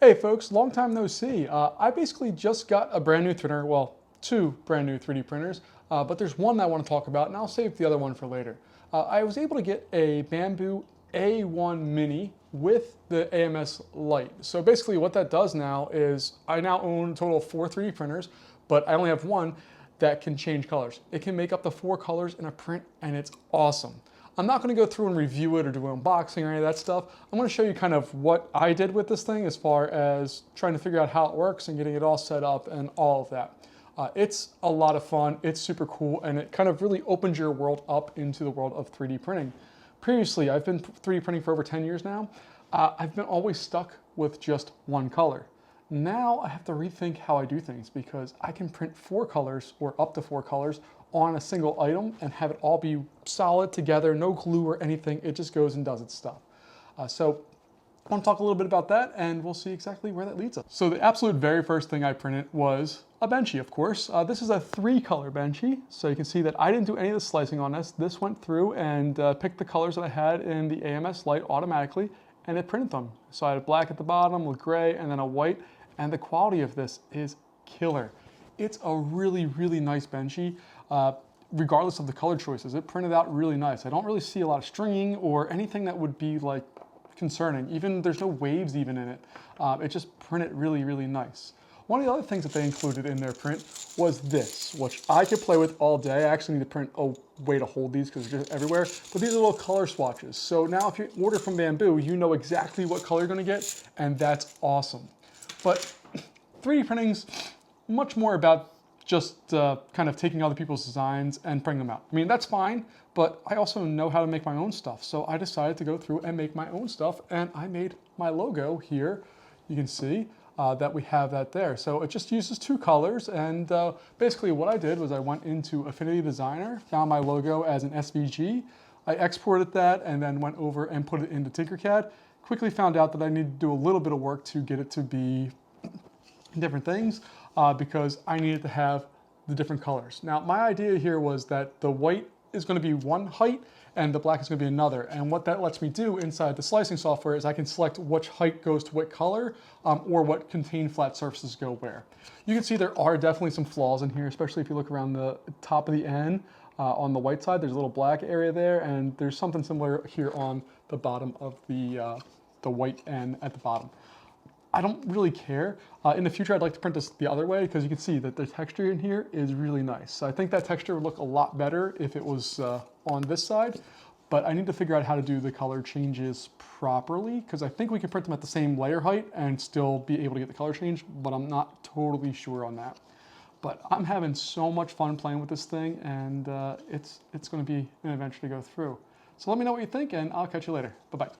Hey folks, long time no see. I basically just got a brand new printer, well, two brand new 3D printers, but there's one that I want to talk about and I'll save the other one for later. I was able to get a Bambu A1 Mini with the AMS Lite. So basically what that does now is I now own a total of 4 3D printers, but I only have one that can change colors. It can make up to 4 colors in a print and it's awesome. I'm not going to go through and review it or do an unboxing or any of that stuff. I'm going to show you kind of what I did with this thing as far as trying to figure out how it works and getting it all set up and all of that. It's a lot of fun, it's super cool, and it kind of really opens your world up into the world of 3D printing. Previously, I've been 3D printing for over 10 years now. I've been always stuck with just one color. Now I have to rethink how I do things because I can print 4 colors or up to 4 colors on a single item and have it all be solid together, no glue or anything. It just goes and does its stuff. So I want to talk a little bit about that and we'll see exactly where that leads us. So the absolute very first thing I printed was a benchy, of course. This is a 3-color benchy. So you can see that I didn't do any of the slicing on this. This went through and picked the colors that I had in the AMS Lite automatically and it printed them. So I had a black at the bottom with gray and then a white, and the quality of this is killer. It's a really, really nice benchy. Regardless of the color choices, it printed out really nice. I don't really see a lot of stringing or anything that would be like concerning. Even there's no waves even in it. It just printed really, really nice. One of the other things that they included in their print was this, which I could play with all day. I actually need to print a way to hold these because they're just everywhere. But these are little color swatches. So now if you order from Bambu, you know exactly what color you're gonna get, and that's awesome. But 3D printing's much more about just kind of taking other people's designs and printing them out. I mean, that's fine, but I also know how to make my own stuff. So I decided to go through and make my own stuff, and I made my logo here. You can see that we have that there. So it just uses 2 colors, and basically what I did was I went into Affinity Designer, found my logo as an SVG. I exported that and then went over and put it into Tinkercad. Quickly found out that I need to do a little bit of work to get it to be different things because I needed to have the different colors. Now, my idea here was that the white is going to be one height and the black is going to be another. And what that lets me do inside the slicing software is I can select which height goes to what color or what contained flat surfaces go where. You can see there are definitely some flaws in here, especially if you look around the top of the N. On the white side, there's a little black area there, and there's something similar here on the bottom of the white N at the bottom. I don't really care. In the future, I'd like to print this the other way because you can see that the texture in here is really nice. So I think that texture would look a lot better if it was on this side, but I need to figure out how to do the color changes properly because I think we can print them at the same layer height and still be able to get the color change, but I'm not totally sure on that. But I'm having so much fun playing with this thing, and it's going to be an adventure to go through. So let me know what you think, and I'll catch you later. Bye-bye.